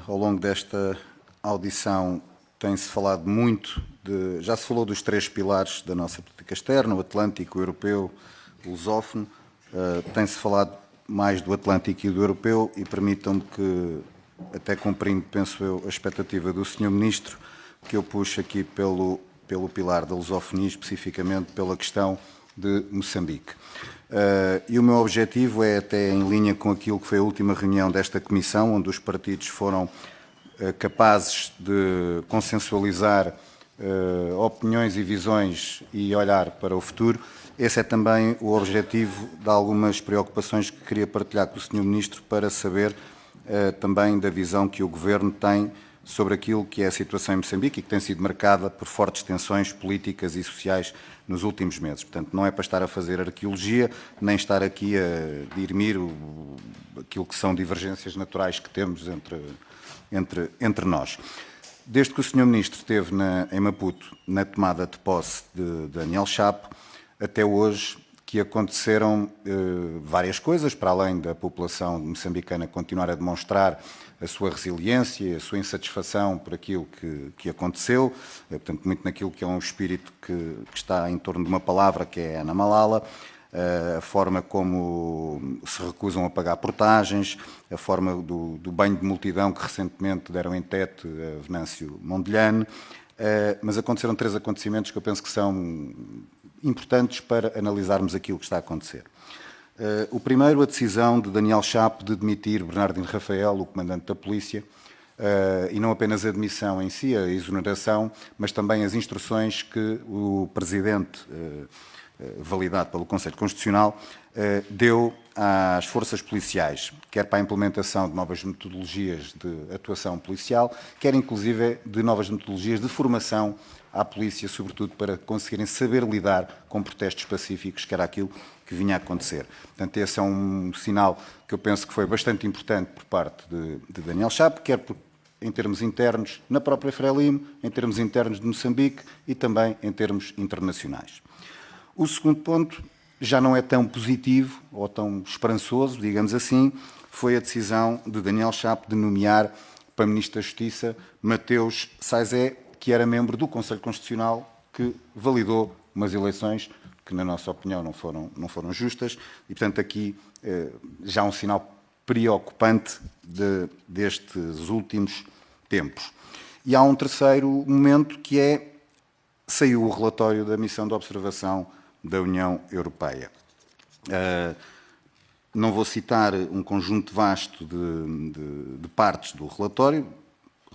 ao longo desta audição tem-se falado muito já se falou dos três pilares da nossa política externa, o Atlântico, o Europeu, o Lusófono. Tem-se falado mais do Atlântico e do Europeu e permitam-me que, até cumprindo, penso eu, a expectativa do Sr. Ministro, que eu puxo aqui pelo pilar da lusofonia, especificamente pela questão de Moçambique. E o meu objetivo é, até em linha com aquilo que foi a última reunião desta Comissão, onde os partidos foram capazes de consensualizar opiniões e visões e olhar para o futuro. Esse é também o objetivo de algumas preocupações que queria partilhar com o Sr. Ministro para saber também da visão que o Governo tem sobre aquilo que é a situação em Moçambique e que tem sido marcada por fortes tensões políticas e sociais nos últimos meses. Portanto, não é para estar a fazer arqueologia, nem estar aqui a dirimir aquilo que são divergências naturais que temos entre nós. Desde que o Sr. Ministro esteve em Maputo, na tomada de posse de Daniel Chapo, até hoje, que aconteceram várias coisas, para além da população moçambicana continuar a demonstrar a sua resiliência, a sua insatisfação por aquilo que aconteceu, portanto, muito naquilo que é um espírito que está em torno de uma palavra, que é Ana Malala, a forma como se recusam a pagar portagens, a forma do banho de multidão que recentemente deram em Tete a Venâncio Mondlane, mas aconteceram três acontecimentos que eu penso que são importantes para analisarmos aquilo que está a acontecer. O primeiro, a decisão de Daniel Chapo de demitir Bernardino Rafael, o comandante da polícia, e não apenas a demissão em si, a exoneração, mas também as instruções que o Presidente, validado pelo Conselho Constitucional, deu às forças policiais, quer para a implementação de novas metodologias de atuação policial, quer inclusive de novas metodologias de formação à polícia, sobretudo para conseguirem saber lidar com protestos pacíficos, que era aquilo que vinha a acontecer. Portanto, esse é um sinal que eu penso que foi bastante importante por parte de Daniel Chapo, quer em termos internos na própria Frelimo, em termos internos de Moçambique e também em termos internacionais. O segundo ponto já não é tão positivo ou tão esperançoso, digamos assim, foi a decisão de Daniel Chapo de nomear para Ministro da Justiça Mateus Saizé, que era membro do Conselho Constitucional, que validou umas eleições que, na nossa opinião, não foram justas, e, portanto, aqui já um sinal preocupante destes últimos tempos. E há um terceiro momento, que é, saiu o relatório da Missão de Observação da União Europeia. Não vou citar um conjunto vasto de partes do relatório.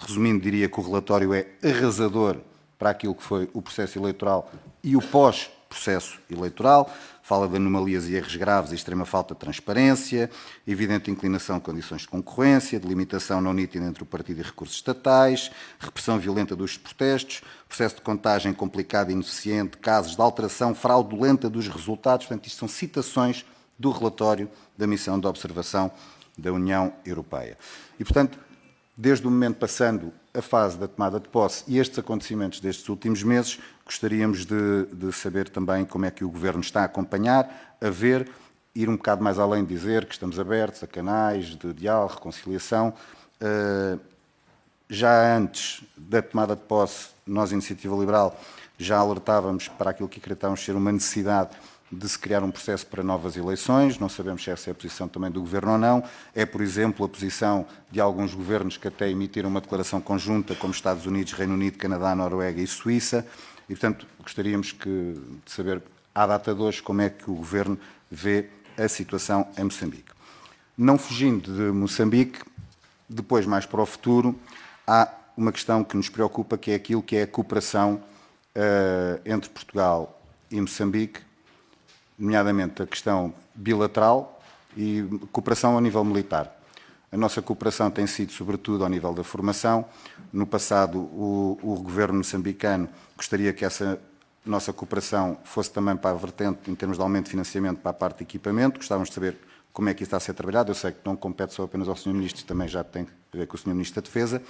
Resumindo, diria que o relatório é arrasador para aquilo que foi o processo eleitoral e o pós-processo eleitoral. Fala de anomalias e erros graves e extrema falta de transparência, evidente inclinação de condições de concorrência, delimitação não nítida entre o partido e recursos estatais, repressão violenta dos protestos, processo de contagem complicado e ineficiente, casos de alteração fraudulenta dos resultados. Portanto, isto são citações do relatório da Missão de Observação da União Europeia. E, portanto, desde o momento passando a fase da tomada de posse e estes acontecimentos destes últimos meses, gostaríamos de saber também como é que o Governo está a acompanhar, a ver, ir um bocado mais além de dizer que estamos abertos a canais de diálogo, reconciliação. Já antes da tomada de posse, nós, Iniciativa Liberal, já alertávamos para aquilo que acreditávamos ser uma necessidade de se criar um processo para novas eleições. Não sabemos se essa é a posição também do Governo ou não. É, por exemplo, a posição de alguns governos que até emitiram uma declaração conjunta, como Estados Unidos, Reino Unido, Canadá, Noruega e Suíça. E, portanto, gostaríamos de saber, à data de hoje, como é que o Governo vê a situação em Moçambique. Não fugindo de Moçambique, depois, mais para o futuro, há uma questão que nos preocupa, que é aquilo que é a cooperação entre Portugal e Moçambique, nomeadamente a questão bilateral e cooperação ao nível militar. A nossa cooperação tem sido, sobretudo, ao nível da formação. No passado, o governo moçambicano gostaria que essa nossa cooperação fosse também para a vertente, em termos de aumento de financiamento, para a parte de equipamento. Gostávamos de saber como é que isso está a ser trabalhado. Eu sei que não compete só apenas ao Sr. Ministro, também já tem a ver com o Sr. Ministro da Defesa.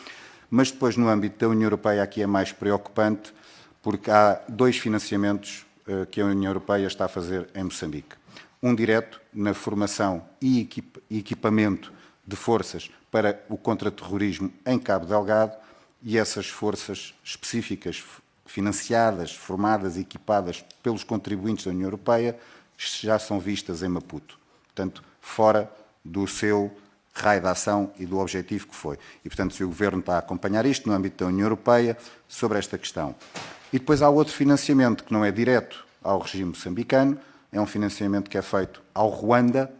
Mas depois, no âmbito da União Europeia, aqui é mais preocupante, porque há dois financiamentos que a União Europeia está a fazer em Moçambique. Um direto na formação e equipamento de forças para o contra-terrorismo em Cabo Delgado, e essas forças específicas, financiadas, formadas e equipadas pelos contribuintes da União Europeia, já são vistas em Maputo. Portanto, fora do seu raio de ação e do objetivo que foi. E, portanto, se o Governo está a acompanhar isto no âmbito da União Europeia, sobre esta questão. E depois há outro financiamento que não é direto ao regime moçambicano, é um financiamento que é feito ao Ruanda,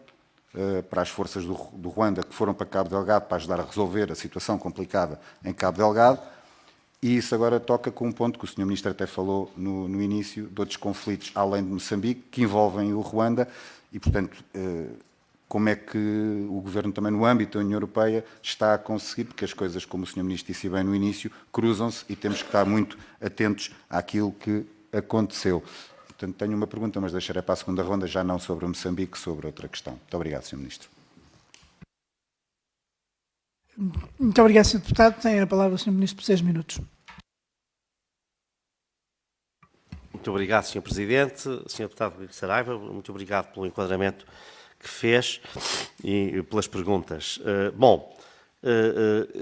para as forças do Ruanda que foram para Cabo Delgado para ajudar a resolver a situação complicada em Cabo Delgado, e isso agora toca com um ponto que o Sr. Ministro até falou no início, de outros conflitos além de Moçambique, que envolvem o Ruanda, e, portanto, como é que o Governo também no âmbito da União Europeia está a conseguir, porque as coisas, como o Sr. Ministro disse bem no início, cruzam-se e temos que estar muito atentos àquilo que aconteceu. Portanto, tenho uma pergunta, mas deixarei para a segunda ronda, já não sobre Moçambique, sobre outra questão. Muito obrigado, Sr. Ministro. Muito obrigado, Sr. Deputado. Tem a palavra o Sr. Ministro por 6 minutos. Muito obrigado, Sr. Presidente. Sr. Deputado Saraiva, muito obrigado pelo enquadramento que fez e pelas perguntas.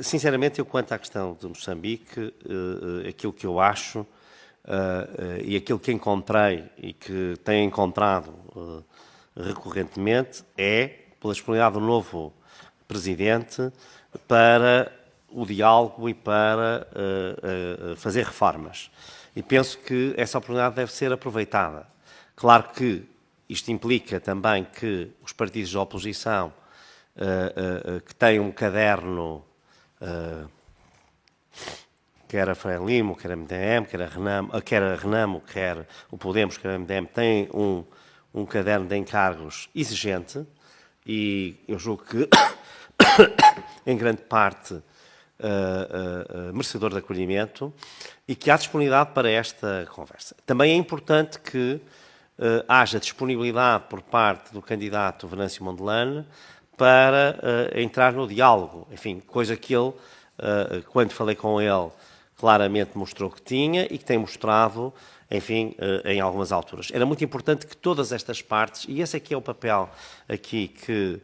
Sinceramente, eu quanto à questão de Moçambique, aquilo que eu acho e aquilo que encontrei e que tenho encontrado recorrentemente é pela disponibilidade do novo Presidente para o diálogo e para fazer reformas. E penso que essa oportunidade deve ser aproveitada. Claro que isto implica também que os partidos de oposição que têm um caderno, quer a Frelimo, quer a MDM, quer a Renamo, quer o Podemos, quer a MDM, têm um caderno de encargos exigente e eu julgo que, em grande parte, merecedor de acolhimento e que há disponibilidade para esta conversa. Também é importante que haja disponibilidade por parte do candidato Venâncio Mondlane para entrar no diálogo. Enfim, coisa que ele, quando falei com ele, claramente mostrou que tinha e que tem mostrado, enfim, em algumas alturas. Era muito importante que todas estas partes, e esse aqui é o papel aqui que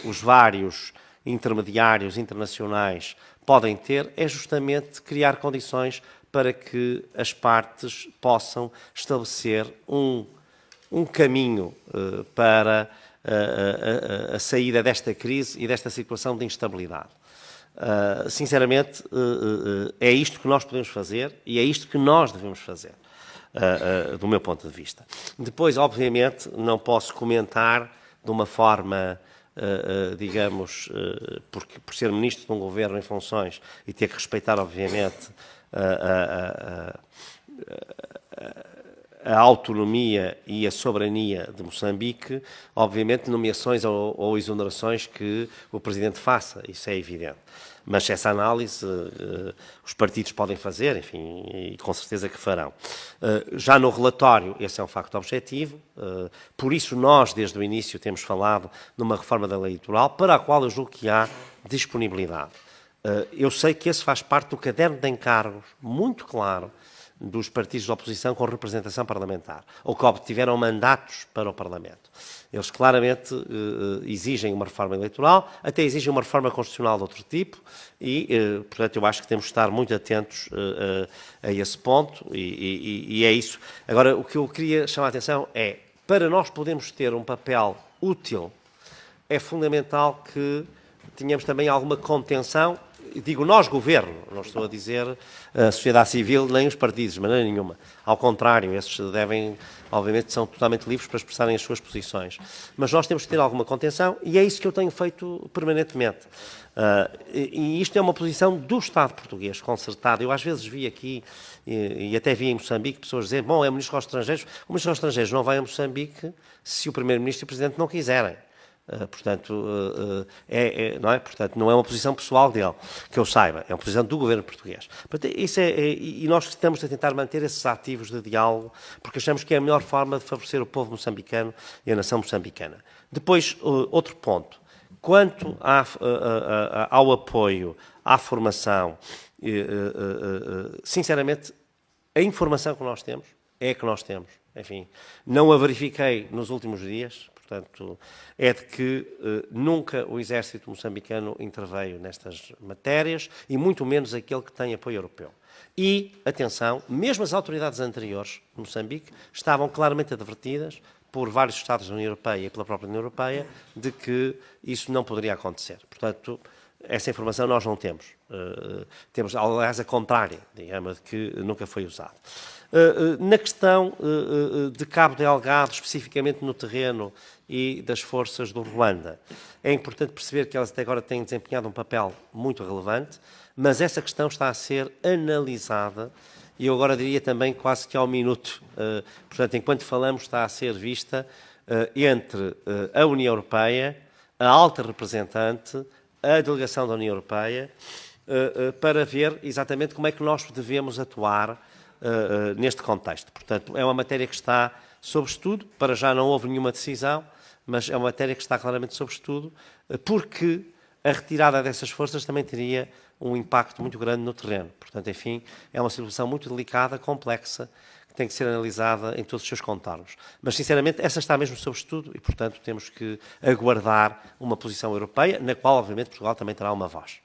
os vários intermediários internacionais podem ter, é justamente criar condições para que as partes possam estabelecer um caminho para a saída desta crise e desta situação de instabilidade. Sinceramente, é isto que nós podemos fazer e é isto que nós devemos fazer, do meu ponto de vista. Depois, obviamente, não posso comentar de uma forma, digamos, por ser ministro de um governo em funções e ter que respeitar, obviamente, a autonomia e a soberania de Moçambique, obviamente nomeações ou exonerações que o Presidente faça, isso é evidente. Mas essa análise os partidos podem fazer, enfim, e com certeza que farão. Já no relatório, esse é um facto objetivo, por isso nós, desde o início, temos falado numa reforma da lei eleitoral, para a qual eu julgo que há disponibilidade. Eu sei que esse faz parte do caderno de encargos, muito claro, dos partidos de oposição com representação parlamentar, ou que obtiveram mandatos para o Parlamento. Eles claramente exigem uma reforma eleitoral, até exigem uma reforma constitucional de outro tipo, e, portanto, eu acho que temos de estar muito atentos a esse ponto, e é isso. Agora, o que eu queria chamar a atenção é, para nós podermos ter um papel útil, é fundamental que tenhamos também alguma contenção. Digo nós, Governo, não estou a dizer a sociedade civil nem os partidos, de maneira nenhuma. Ao contrário, esses devem, obviamente, são totalmente livres para expressarem as suas posições. Mas nós temos que ter alguma contenção e é isso que eu tenho feito permanentemente. E isto é uma posição do Estado português, concertada. Eu às vezes vi aqui, e até vi em Moçambique, pessoas dizer, bom, é o Ministro dos Estrangeiros. O Ministro dos Estrangeiros não vai a Moçambique se o Primeiro-Ministro e o Presidente não quiserem. Portanto, não é? Portanto, não é uma posição pessoal dele, que eu saiba, é uma posição do governo português. Portanto, e nós estamos a tentar manter esses ativos de diálogo, porque achamos que é a melhor forma de favorecer o povo moçambicano e a nação moçambicana. Depois, outro ponto. Quanto ao apoio à formação, sinceramente, a informação que nós temos é a que nós temos. Enfim, não a verifiquei nos últimos dias, portanto, é de que nunca o exército moçambicano interveio nestas matérias e muito menos aquele que tem apoio europeu. E, atenção, mesmo as autoridades anteriores de Moçambique estavam claramente advertidas por vários Estados da União Europeia e pela própria União Europeia de que isso não poderia acontecer. Portanto, essa informação nós não temos. Temos, aliás, a contrária, digamos, de que nunca foi usado. Na questão de Cabo Delgado, especificamente no terreno e das forças do Ruanda, é importante perceber que elas até agora têm desempenhado um papel muito relevante, mas essa questão está a ser analisada e eu agora diria também quase que ao minuto. Portanto, enquanto falamos, está a ser vista entre a União Europeia, a alta representante, a delegação da União Europeia, para ver exatamente como é que nós devemos atuar neste contexto. Portanto, é uma matéria que está sob estudo, para já não houve nenhuma decisão, mas é uma matéria que está claramente sob estudo, porque a retirada dessas forças também teria um impacto muito grande no terreno. Portanto, enfim, é uma situação muito delicada, complexa, que tem que ser analisada em todos os seus contornos. Mas, sinceramente, essa está mesmo sob estudo e, portanto, temos que aguardar uma posição europeia, na qual, obviamente, Portugal também terá uma voz.